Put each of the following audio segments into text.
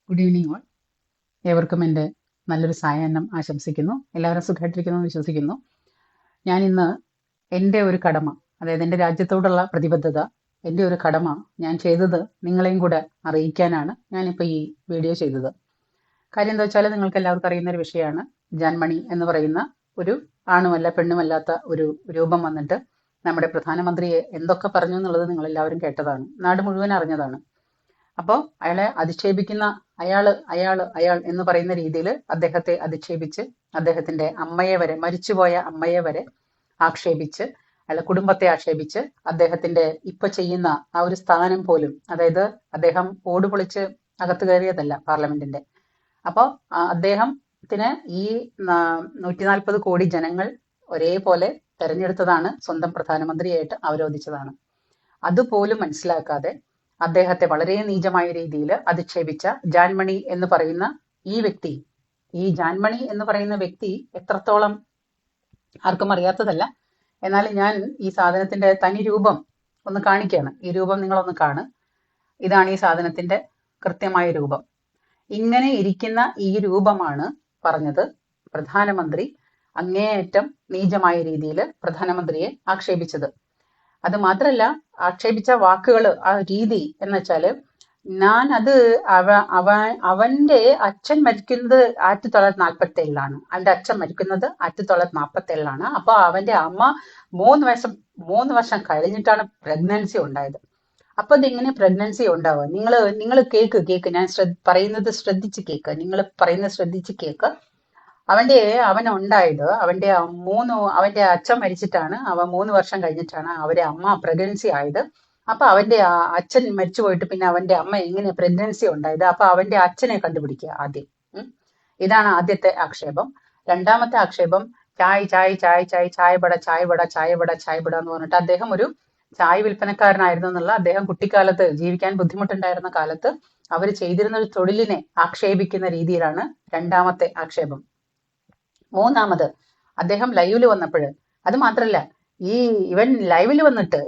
Good evening all. ഏവർക്കും എൻ്റെ നല്ലൊരു സായാഹ്നം ആശംസിക്കുന്നു. എല്ലാവരും സുഖമായിട്ടിരിക്കുന്നു എന്ന് വിശ്വസിക്കുന്നു. ഞാൻ ഇന്ന് എൻ്റെ ഒരു കടമ, അതായത് എൻ്റെ രാജ്യത്തോടുള്ള പ്രതിബദ്ധത, എൻ്റെ ഒരു കടമ ഞാൻ ചെയ്തത് നിങ്ങളെയും കൂടെ അറിയിക്കാനാണ് ഞാനിപ്പോൾ ഈ വീഡിയോ ചെയ്തത്. കാര്യം എന്താ വെച്ചാൽ നിങ്ങൾക്ക് എല്ലാവർക്കും അറിയുന്ന ഒരു വിഷയമാണ്. ജാൻമണി എന്ന് പറയുന്ന ഒരു ആണുമല്ല പെണ്ണുമല്ലാത്ത ഒരു രൂപം വന്നിട്ട് നമ്മുടെ പ്രധാനമന്ത്രിയെ എന്തൊക്കെ പറഞ്ഞു എന്നുള്ളത് നിങ്ങളെല്ലാവരും കേട്ടതാണ്, നാട് മുഴുവൻ അറിഞ്ഞതാണ്. അപ്പോൾ അയാളെ അധിക്ഷേപിക്കുന്ന അയാൾ എന്ന് പറയുന്ന രീതിയിൽ അദ്ദേഹത്തെ അധിക്ഷേപിച്ച് അദ്ദേഹത്തിന്റെ അമ്മയെ വരെ, മരിച്ചുപോയ അമ്മയെ വരെ ആക്ഷേപിച്ച്, അയാളെ കുടുംബത്തെ ആക്ഷേപിച്ച്, അദ്ദേഹത്തിന്റെ ഇപ്പൊ ചെയ്യുന്ന ആ ഒരു സ്ഥാനം പോലും, അതായത് അദ്ദേഹം ഓട് പൊളിച്ച് അകത്ത് കയറിയതല്ല പാർലമെന്റിന്റെ. അപ്പോൾ അദ്ദേഹത്തിന് ഈ 140 കോടി ജനങ്ങൾ ഒരേപോലെ തെരഞ്ഞെടുത്തതാണ്, സ്വന്തം പ്രധാനമന്ത്രിയായിട്ട് അവരോധിച്ചതാണ്. അതുപോലും മനസ്സിലാക്കാതെ അദ്ദേഹത്തെ വളരെ നീചമായ രീതിയിൽ അധിക്ഷേപിച്ച ജാൻമണി എന്ന് പറയുന്ന ഈ ജാൻമണി എന്ന് പറയുന്ന വ്യക്തി എത്രത്തോളം ആർക്കും അറിയാത്തതല്ല. എന്നാൽ ഞാൻ ഈ സാധനത്തിന്റെ തനി രൂപം ഒന്ന് കാണിക്കുകയാണ്. ഈ രൂപം നിങ്ങളൊന്ന് കാണ്. ഇതാണ് ഈ സാധനത്തിന്റെ കൃത്യമായ രൂപം. ഇങ്ങനെ ഇരിക്കുന്ന ഈ രൂപമാണ് പറഞ്ഞത് പ്രധാനമന്ത്രി അങ്ങേയറ്റം നീചമായ രീതിയിൽ പ്രധാനമന്ത്രിയെ ആക്ഷേപിച്ചത്. അത് മാത്രല്ല, ആക്ഷേപിച്ച വാക്കുകൾ, ആ രീതി എന്ന് വെച്ചാല്, അവന്റെ അച്ഛൻ മരിക്കുന്നത് 1947 അവന്റെ അച്ഛൻ മരിക്കുന്നത് 1947. അപ്പൊ അവന്റെ അമ്മ 3 വർഷം കഴിഞ്ഞിട്ടാണ് പ്രഗ്നൻസി ഉണ്ടായത്. അപ്പൊ ഇതെങ്ങനെ പ്രഗ്നൻസി ഉണ്ടാവുക? നിങ്ങൾ കേക്ക് ഞാൻ പറയുന്നത് ശ്രദ്ധിച്ച് കേക്ക്. നിങ്ങൾ പറയുന്നത് ശ്രദ്ധിച്ച് കേക്ക്. അവനുണ്ടായത് അവന്റെ അച്ഛൻ മരിച്ചിട്ടാണ്. അവൻ 3 വർഷം കഴിഞ്ഞിട്ടാണ് അവരെ അമ്മ പ്രഗ്നൻസി ആയത്. അപ്പൊ അവന്റെ അച്ഛൻ മരിച്ചു പോയിട്ട് പിന്നെ അവന്റെ അമ്മ എങ്ങനെ പ്രഗ്നൻസി ഉണ്ടായത്? അപ്പൊ അവന്റെ അച്ഛനെ കണ്ടുപിടിക്കുക ആദ്യം. ഇതാണ് ആദ്യത്തെ ആക്ഷേപം. രണ്ടാമത്തെ ആക്ഷേപം, ചായബട എന്ന് പറഞ്ഞിട്ട് അദ്ദേഹം ഒരു ചായ വിൽപ്പനക്കാരനായിരുന്നു എന്നുള്ള, അദ്ദേഹം കുട്ടിക്കാലത്ത് ജീവിക്കാൻ ബുദ്ധിമുട്ടുണ്ടായിരുന്ന കാലത്ത് അവർ ചെയ്തിരുന്ന ഒരു തൊഴിലിനെ ആക്ഷേപിക്കുന്ന രീതിയിലാണ് രണ്ടാമത്തെ ആക്ഷേപം. മൂന്നാമത്, അദ്ദേഹം ലൈവില് വന്നപ്പോൾ, അത് മാത്രല്ല, ഇവൻ ലൈവില് വന്നിട്ട്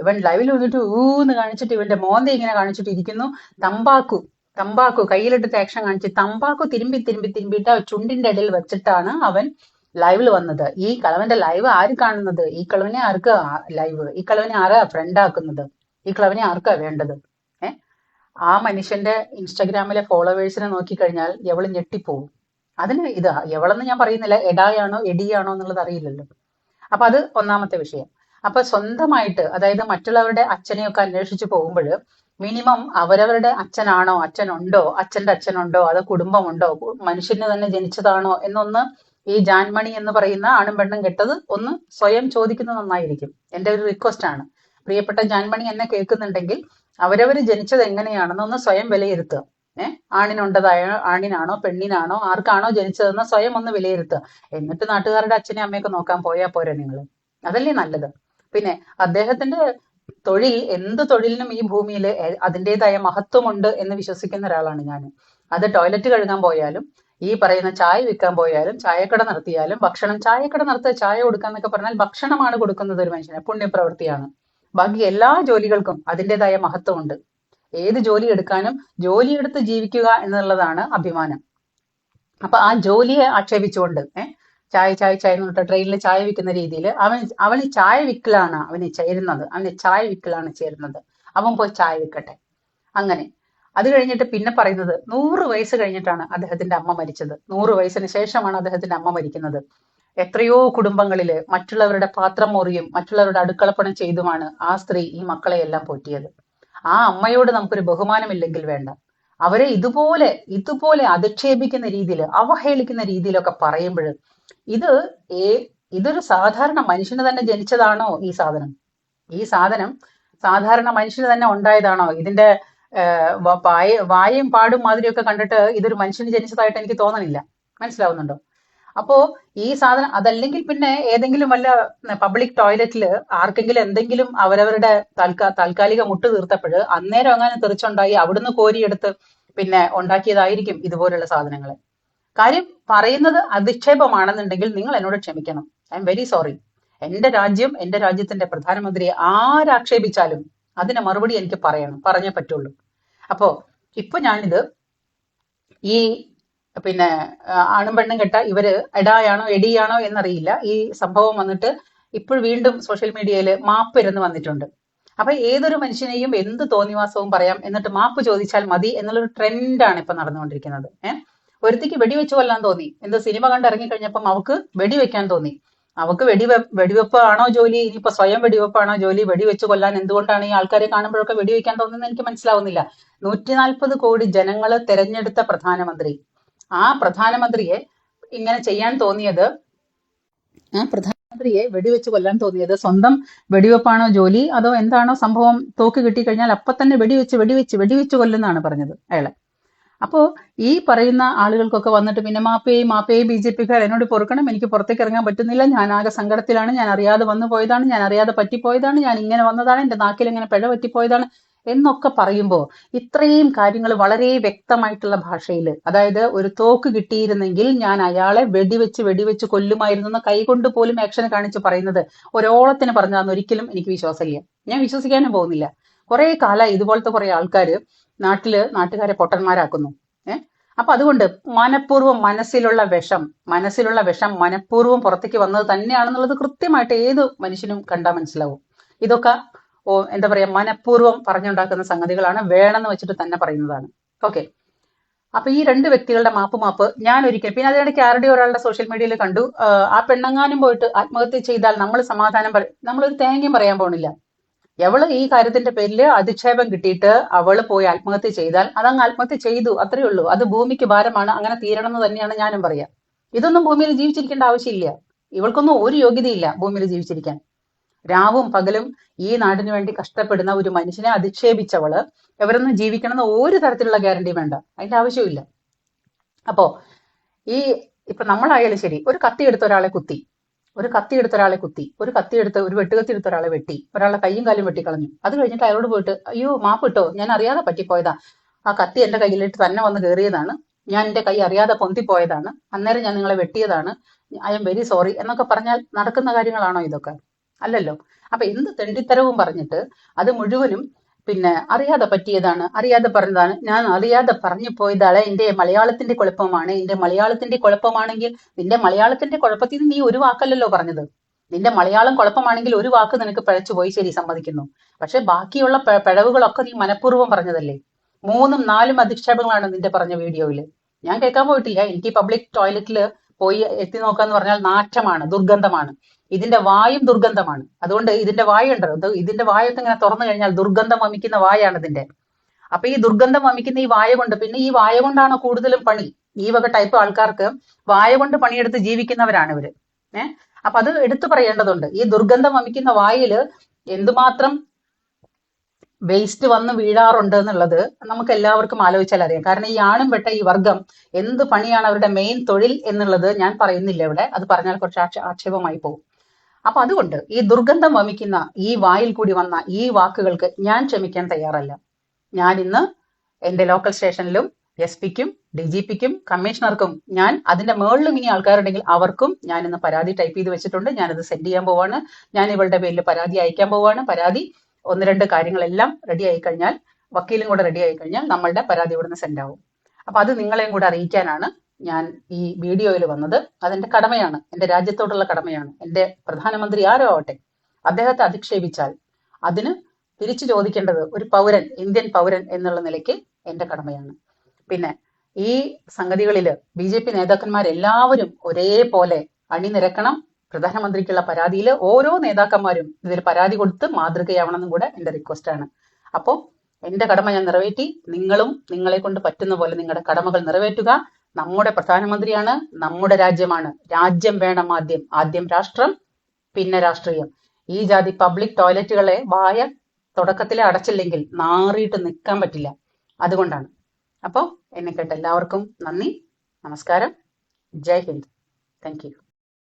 ഊന്ന് കാണിച്ചിട്ട് ഇവന്റെ മോന്ത ഇങ്ങനെ കാണിച്ചിട്ട് ഇരിക്കുന്നു. തമ്പാക്കു കയ്യിലിട്ടിട്ട് ആക്ഷൻ കാണിച്ച് തമ്പാക്കു തിരുമ്പിട്ട് ചുണ്ടിന്റെ ഇടയിൽ വെച്ചിട്ടാണ് അവൻ ലൈവിൽ വന്നത്. ഈ കളവന്റെ ലൈവ് ആര് കാണുന്നത്? ഈ കളവനെ ആർക്കാ ലൈവ്? ഈ കളവനെ ആരാ ഫ്രണ്ട് ആക്കുന്നത്? ഈ കളവനെ ആർക്കാ വേണ്ടത്? ആ മനുഷ്യന്റെ ഇൻസ്റ്റാഗ്രാമിലെ ഫോളോവേഴ്സിനെ നോക്കിക്കഴിഞ്ഞാൽ എവള് ഞെട്ടിപ്പോവും. അതിന് എവളെന്ന് ഞാൻ പറയുന്നില്ല, എഡിയാണോ എന്നുള്ളത് അറിയില്ലല്ലോ. അപ്പൊ അത് ഒന്നാമത്തെ വിഷയം. അപ്പൊ സ്വന്തമായിട്ട്, അതായത് മറ്റുള്ളവരുടെ അച്ഛനെയൊക്കെ അന്വേഷിച്ചു പോകുമ്പോൾ മിനിമം അവരവരുടെ അച്ഛനുണ്ടോ, അച്ഛന്റെ അച്ഛനുണ്ടോ, അതോ കുടുംബമുണ്ടോ, മനുഷ്യന് തന്നെ ജനിച്ചതാണോ എന്നൊന്ന് ഈ ജാൻമണി എന്ന് പറയുന്ന ആണും പെണ്ണും കെട്ടത് ഒന്ന് സ്വയം ചോദിക്കുന്നത് നന്നായിരിക്കും. എൻ്റെ ഒരു റിക്വസ്റ്റ് ആണ്. പ്രിയപ്പെട്ട ജാൻമണി എന്നെ കേൾക്കുന്നുണ്ടെങ്കിൽ അവരവര് ജനിച്ചത് എങ്ങനെയാണെന്ന് ഒന്ന് സ്വയം വിലയിരുത്തുക. ആണിനാണോ പെണ്ണിനാണോ ആർക്കാണോ ജനിച്ചതെന്ന് സ്വയം ഒന്ന് വിലയിരുത്തുക. എന്നിട്ട് നാട്ടുകാരുടെ അച്ഛനെ അമ്മയൊക്കെ നോക്കാൻ പോയാ പോരെ നിങ്ങൾ? അതല്ലേ നല്ലത്. പിന്നെ അദ്ദേഹത്തിന്റെ തൊഴിൽ, എന്ത് തൊഴിലിനും ഈ ഭൂമിയിൽ അതിൻ്റെതായ മഹത്വമുണ്ട് എന്ന് വിശ്വസിക്കുന്ന ഒരാളാണ് ഞാൻ. അത് ടോയ്ലറ്റ് കഴുകാൻ പോയാലും, ഈ പറയുന്ന ചായ വിൽക്കാൻ പോയാലും, ചായക്കട നടത്തിയാലും, ചായക്കട നടത്തുക, ചായ കൊടുക്കാന്നൊക്കെ പറഞ്ഞാൽ ഭക്ഷണമാണ് കൊടുക്കുന്നത് ഒരു മനുഷ്യന്, പുണ്യപ്രവൃത്തിയാണ്. ബാക്കി എല്ലാ ജോലികൾക്കും അതിൻ്റെതായ മഹത്വമുണ്ട്. ഏത് ജോലി എടുക്കാനും ജോലിയെടുത്ത് ജീവിക്കുക എന്നുള്ളതാണ് അഭിമാനം. അപ്പൊ ആ ജോലിയെ ആക്ഷേപിച്ചുകൊണ്ട് ചായ എന്ന് പറഞ്ഞിട്ട് ട്രെയിനിൽ ചായ വിൽക്കുന്ന രീതിയിൽ അവന് ചായ വിൽക്കലാണ് ചേരുന്നത്. അവൻ പോയി ചായ വിൽക്കട്ടെ. അങ്ങനെ അത് കഴിഞ്ഞിട്ട് പിന്നെ പറയുന്നത് 100 വയസ്സ് കഴിഞ്ഞിട്ടാണ് അദ്ദേഹത്തിന്റെ അമ്മ മരിച്ചത്. 100 വയസ്സിന് ശേഷമാണ് അദ്ദേഹത്തിന്റെ അമ്മ മരിക്കുന്നത്. എത്രയോ കുടുംബങ്ങളില് മറ്റുള്ളവരുടെ പാത്രം മുറിയും മറ്റുള്ളവരുടെ അടുക്കളപ്പണം ചെയ്തുമാണ് ആ സ്ത്രീ ഈ മക്കളെയെല്ലാം പോറ്റിയത്. ആ അമ്മയോട് നമുക്കൊരു ബഹുമാനമില്ലെങ്കിൽ വേണ്ട. അവരെ ഇതുപോലെ അധിക്ഷേപിക്കുന്ന രീതിയിൽ, അവഹേളിക്കുന്ന രീതിയിലൊക്കെ പറയുമ്പോൾ ഇതൊരു സാധാരണ മനുഷ്യന് തന്നെ ജനിച്ചതാണോ? ഈ സാധനം സാധാരണ മനുഷ്യന് തന്നെ ഉണ്ടായതാണോ? ഇതിന്റെ വായും പാടും മാതിരിയൊക്കെ കണ്ടിട്ട് ഇതൊരു മനുഷ്യന് ജനിച്ചതായിട്ട് എനിക്ക് തോന്നണില്ല. മനസ്സിലാവുന്നുണ്ടോ? അപ്പോ ഈ സാധനം അതല്ലെങ്കിൽ പിന്നെ ഏതെങ്കിലും വല്ല പബ്ലിക് ടോയ്ലറ്റിൽ ആർക്കെങ്കിലും എന്തെങ്കിലും അവരവരുടെ താൽക്കാലിക മുട്ട് തീർത്തപ്പോൾ അന്നേരം അങ്ങനെ തെറിച്ചുണ്ടായി അവിടുന്ന് കോരിയെടുത്ത് പിന്നെ ഉണ്ടാക്കിയതായിരിക്കും ഇതുപോലുള്ള സാധനങ്ങൾ. കാര്യം പറയുന്നത് അധിക്ഷേപമാണെന്നുണ്ടെങ്കിൽ നിങ്ങൾ എന്നോട് ക്ഷമിക്കണം. I am very sorry. എന്റെ രാജ്യത്തിന്റെ പ്രധാനമന്ത്രിയെ ഈ പിന്നെ ആണും പെണ്ണും കെട്ട ഇവര് എടായാണോ എടിയാണോ എന്നറിയില്ല. ഈ സംഭവം വന്നിട്ട് ഇപ്പോൾ വീണ്ടും സോഷ്യൽ മീഡിയയിൽ മാപ്പ് ഇരുന്ന് വന്നിട്ടുണ്ട്. അപ്പൊ ഏതൊരു മനുഷ്യനെയും എന്ത് തോന്നിവാസവും പറയാം, എന്നിട്ട് മാപ്പ് ചോദിച്ചാൽ മതി എന്നുള്ളൊരു ട്രെൻഡാണ് ഇപ്പൊ നടന്നുകൊണ്ടിരിക്കുന്നത്. ഒരുത്തിക്ക് വെടിവെച്ച് കൊല്ലാൻ തോന്നി, എന്ത് സിനിമ കണ്ട് ഇറങ്ങിക്കഴിഞ്ഞപ്പം അവക്ക് വെടിവെക്കാൻ തോന്നി. അവക്ക് വെടിവെപ്പ് ആണോ ജോലി, ഇനിയിപ്പോ സ്വയം വെടിവെപ്പാണോ ജോലി, വെടിവെച്ച് കൊല്ലാൻ എന്തുകൊണ്ടാണ് ഈ ആൾക്കാരെ കാണുമ്പോഴൊക്കെ വെടിവെക്കാൻ തോന്നുന്നത് എനിക്ക് മനസ്സിലാവുന്നില്ല. 140 കോടി ജനങ്ങള് തെരഞ്ഞെടുത്ത പ്രധാനമന്ത്രി, ആ പ്രധാനമന്ത്രിയെ ഇങ്ങനെ ചെയ്യാൻ തോന്നിയത്, ആ പ്രധാനമന്ത്രിയെ വെടിവെച്ച് കൊല്ലാൻ തോന്നിയത് സ്വന്തം വെടിവെപ്പാണോ ജോലി, അതോ എന്താണോ സംഭവം, തോക്ക് കിട്ടിക്കഴിഞ്ഞാൽ അപ്പൊ തന്നെ വെടിവെച്ച് കൊല്ലുന്നാണ് പറഞ്ഞത് അയാളെ. അപ്പോ ഈ പറയുന്ന ആളുകൾക്കൊക്കെ വന്നിട്ട് പിന്നെ മാപ്പേ BJP-ക്കാർ എന്നോട് പൊറുക്കണം, എനിക്ക് പുറത്തേക്ക് ഇറങ്ങാൻ പറ്റുന്നില്ല, ഞാൻ ആകെ സങ്കടത്തിലാണ്, ഞാൻ അറിയാതെ വന്നു പോയതാണ്, ഞാൻ അറിയാതെ പറ്റിപ്പോയതാണ്, ഞാൻ ഇങ്ങനെ വന്നതാണ്, എന്റെ നാക്കിൽ ഇങ്ങനെ പിഴ പറ്റിപ്പോയതാണ് എന്നൊക്കെ പറയുമ്പോൾ ഇത്രയും കാര്യങ്ങൾ വളരെ വ്യക്തമായിട്ടുള്ള ഭാഷയിൽ, അതായത് ഒരു തോക്ക് കിട്ടിയിരുന്നെങ്കിൽ ഞാൻ അയാളെ വെടിവെച്ച് കൊല്ലുമായിരുന്നു എന്ന് കൈകൊണ്ട് പോലും ആക്ഷൻ കാണിച്ച് പറയുന്നത് ഒരോളത്തിന് പറഞ്ഞാന്ന് ഒരിക്കലും എനിക്ക് വിശ്വാസമില്ല. ഞാൻ വിശ്വസിക്കാനും പോകുന്നില്ല. കുറെ കാലം ഇതുപോലത്തെ കുറെ ആൾക്കാര് നാട്ടുകാരെ പൊട്ടന്മാരാക്കുന്നു. അപ്പൊ അതുകൊണ്ട് മനഃപൂർവ്വം മനസ്സിലുള്ള വിഷം മനഃപൂർവ്വം പുറത്തേക്ക് വന്നത് തന്നെയാണെന്നുള്ളത് കൃത്യമായിട്ട് ഏത് മനുഷ്യനും കണ്ടാൽ മനസ്സിലാവും. ഇതൊക്കെ എന്താ പറയാ, മനഃപൂർവ്വം പറഞ്ഞുണ്ടാക്കുന്ന സംഗതികളാണ്, വേണമെന്ന് വെച്ചിട്ട് തന്നെ പറയുന്നതാണ്. ഓക്കെ, അപ്പൊ ഈ രണ്ട് വ്യക്തികളുടെ മാപ്പ് ഞാൻ ഒരിക്കലും, പിന്നെ അതിനിടയ്ക്ക് ആരുടെയോ ഒരാളുടെ സോഷ്യൽ മീഡിയയിൽ കണ്ടു, ആ പെണ്ണങ്ങാനും പോയിട്ട് ആത്മഹത്യ ചെയ്താൽ നമ്മൾ സമാധാനം നമ്മളൊരു തേങ്ങയും പറയാൻ പോണില്ല. എവള് ഈ കാര്യത്തിന്റെ പേരിൽ അധിക്ഷേപം കിട്ടിയിട്ട് അവള് പോയി ആത്മഹത്യ ചെയ്താൽ അതങ്ങ് ആത്മഹത്യ ചെയ്തു, അത്രയേ ഉള്ളൂ. അത് ഭൂമിക്ക് ഭാരമാണ്, അങ്ങനെ തീരണം എന്ന് തന്നെയാണ് ഞാനും പറയാ. ഇതൊന്നും ഭൂമിയിൽ ജീവിച്ചിരിക്കേണ്ട ആവശ്യമില്ല. ഇവൾക്കൊന്നും ഒരു യോഗ്യതയില്ല ഭൂമിയിൽ ജീവിച്ചിരിക്കാൻ. രാവും പകലും ഈ നാടിന് വേണ്ടി കഷ്ടപ്പെടുന്ന ഒരു മനുഷ്യനെ അധിക്ഷേപിച്ചവള് ഇവരൊന്നും ജീവിക്കണമെന്ന് ഒരു തരത്തിലുള്ള ഗ്യാരണ്ടി വേണ്ട, അതിന്റെ ആവശ്യമില്ല. അപ്പോ ഇപ്പൊ നമ്മളായാലും ശരി, ഒരു കത്തി എടുത്ത ഒരാളെ കുത്തി, ഒരു വെട്ടുകത്തി എടുത്ത ഒരാളെ വെട്ടി, ഒരാളെ കയ്യും കാലും വെട്ടിക്കളഞ്ഞു. അത് കഴിഞ്ഞിട്ട് അയാളോട് പോയിട്ട് അയ്യോ മാപ്പിട്ടോ, ഞാൻ അറിയാതെ പറ്റിപ്പോയതാ, ആ കത്തി എന്റെ കയ്യിലിട്ട് തന്നെ വന്ന് കയറിയതാണ്, ഞാൻ എന്റെ കൈ അറിയാതെ പൊന്തിപ്പോയതാണ്, അന്നേരം ഞാൻ നിങ്ങളെ വെട്ടിയതാണ്, ഐ എം വെരി സോറി എന്നൊക്കെ പറഞ്ഞാൽ നടക്കുന്ന കാര്യങ്ങളാണോ ഇതൊക്കെ? അല്ലല്ലോ. അപ്പൊ എന്ത് തെണ്ടിത്തരവും പറഞ്ഞിട്ട് അത് മുഴുവനും പിന്നെ അറിയാതെ പറ്റിയതാണ്, അറിയാതെ പറഞ്ഞതാണ്, ഞാൻ അറിയാതെ പറഞ്ഞു പോയതാണ്, എന്റെ മലയാളത്തിന്റെ കുഴപ്പമാണ്, എന്റെ മലയാളത്തിന്റെ കുഴപ്പമാണെങ്കിൽ നിന്റെ മലയാളത്തിന്റെ കുഴപ്പത്തിൽ നീ ഒരു വാക്കല്ലല്ലോ പറഞ്ഞത്. നിന്റെ മലയാളം കുഴപ്പമാണെങ്കിൽ ഒരു വാക്ക് നിനക്ക് പിഴച്ചു പോയി, ശരി, സമ്മതിക്കുന്നു. പക്ഷെ ബാക്കിയുള്ള പിഴവുകളൊക്കെ നീ മനഃപൂർവ്വം പറഞ്ഞതല്ലേ. 3ഉം 4ഉം അധിക്ഷേപങ്ങളാണ് നിന്റെ പറഞ്ഞ വീഡിയോയില്. ഞാൻ കേൾക്കാൻ പോയിട്ടില്ല. എനിക്ക് പബ്ലിക് ടോയ്ലറ്റിൽ പോയി എത്തി നോക്കാന്ന് പറഞ്ഞാൽ നാറ്റമാണ്, ദുർഗന്ധമാണ്. ഇതിന്റെ വായും ദുർഗന്ധമാണ്. അതുകൊണ്ട് ഇതിന്റെ വായുണ്ടല്ലോ, ഇതിന്റെ വായൊക്കെ ഇങ്ങനെ തുറന്നു കഴിഞ്ഞാൽ ദുർഗന്ധം വമിക്കുന്ന വായാണ് ഇതിന്റെ. അപ്പൊ ഈ ദുർഗന്ധം വമിക്കുന്ന ഈ വായ കൊണ്ട്, പിന്നെ ഈ വായ കൊണ്ടാണ് കൂടുതലും പണി. ഈ വക ടൈപ്പ് ആൾക്കാർക്ക് വായ കൊണ്ട് പണിയെടുത്ത് ജീവിക്കുന്നവരാണ് ഇവര്. അപ്പൊ അത് എടുത്തു പറയേണ്ടതുണ്ട്. ഈ ദുർഗന്ധം വമിക്കുന്ന വായില് എന്തുമാത്രം വേസ്റ്റ് വന്ന് വീഴാറുണ്ട് എന്നുള്ളത് നമുക്ക് എല്ലാവർക്കും ആലോചിച്ചാൽ അറിയാം. കാരണം ഈ ആണും പെട്ട ഈ വർഗം എന്ത് പണിയാണ് അവരുടെ മെയിൻ തൊഴിൽ എന്നുള്ളത് ഞാൻ പറയുന്നില്ല ഇവിടെ, അത് പറഞ്ഞാൽ കുറച്ച് ആക്ഷേപമായി പോകും. അപ്പൊ അതുകൊണ്ട് ഈ ദുർഗന്ധം വമിക്കുന്ന ഈ വായിൽ കൂടി വന്ന ഈ വാക്കുകൾക്ക് ഞാൻ ക്ഷമിക്കാൻ തയ്യാറല്ല. ഞാൻ ഇന്ന് എന്റെ ലോക്കൽ സ്റ്റേഷനിലും SP-ക്കും DGP-ക്കും കമ്മീഷണർക്കും, ഞാൻ അതിന്റെ മുകളിലും ഇനി ആൾക്കാരുണ്ടെങ്കിൽ അവർക്കും ഞാൻ ഇന്ന് പരാതി ടൈപ്പ് ചെയ്ത് വെച്ചിട്ടുണ്ട്. ഞാനത് സെൻഡ് ചെയ്യാൻ പോവാണ്. ഞാൻ ഇവളുടെ പേരിൽ പരാതി അയക്കാൻ പോവാണ്. പരാതി 1-2 കാര്യങ്ങളെല്ലാം റെഡി ആയി കഴിഞ്ഞാൽ, വക്കീലും കൂടെ റെഡി ആയി കഴിഞ്ഞാൽ നമ്മളുടെ പരാതി ഇവിടുന്ന് സെൻഡ് ആവും. അപ്പൊ അത് നിങ്ങളെയും കൂടെ അറിയിക്കാനാണ് ഞാൻ ഈ വീഡിയോയിൽ വന്നത്. അതെന്റെ കടമയാണ്, എന്റെ രാജ്യത്തോടുള്ള കടമയാണ്. എന്റെ പ്രധാനമന്ത്രി ആരോ ആവട്ടെ, അദ്ദേഹത്തെ അധിക്ഷേപിച്ചാൽ അതിന് തിരിച്ചു ചോദിക്കേണ്ടത് ഒരു പൗരൻ, ഇന്ത്യൻ പൗരൻ എന്നുള്ള നിലയ്ക്ക് എന്റെ കടമയാണ്. പിന്നെ ഈ സംഗതികളില് BJP നേതാക്കന്മാരെല്ലാവരും ഒരേപോലെ അണിനിരക്കണം. പ്രധാനമന്ത്രിക്കുള്ള പരാതിയിൽ ഓരോ നേതാക്കന്മാരും ഇതിൽ പരാതി കൊടുത്ത് മാതൃകയാവണമെന്നും കൂടെ എന്റെ റിക്വസ്റ്റ് ആണ്. അപ്പോ എന്റെ കടമ ഞാൻ നിറവേറ്റി. നിങ്ങളും നിങ്ങളെ കൊണ്ട് പറ്റുന്ന പോലെ നിങ്ങളുടെ കടമകൾ നിറവേറ്റുക. നമ്മുടെ പ്രധാനമന്ത്രിയാണ്, നമ്മുടെ രാജ്യമാണ്. രാജ്യം വേണം ആദ്യം, ആദ്യം രാഷ്ട്രം, പിന്നെ രാഷ്ട്രീയം. ഈ ജാതി പബ്ലിക് ടോയ്ലറ്റുകളെ വായ തുടക്കത്തിലെ അടച്ചില്ലെങ്കിൽ നാറിയിട്ട് നിൽക്കാൻ പറ്റില്ല. അതുകൊണ്ടാണ്. അപ്പോൾ എന്നെ കേട്ട എല്ലാവർക്കും നന്ദി, നമസ്കാരം, ജയ് ഹിന്ദ്, താങ്ക് യു.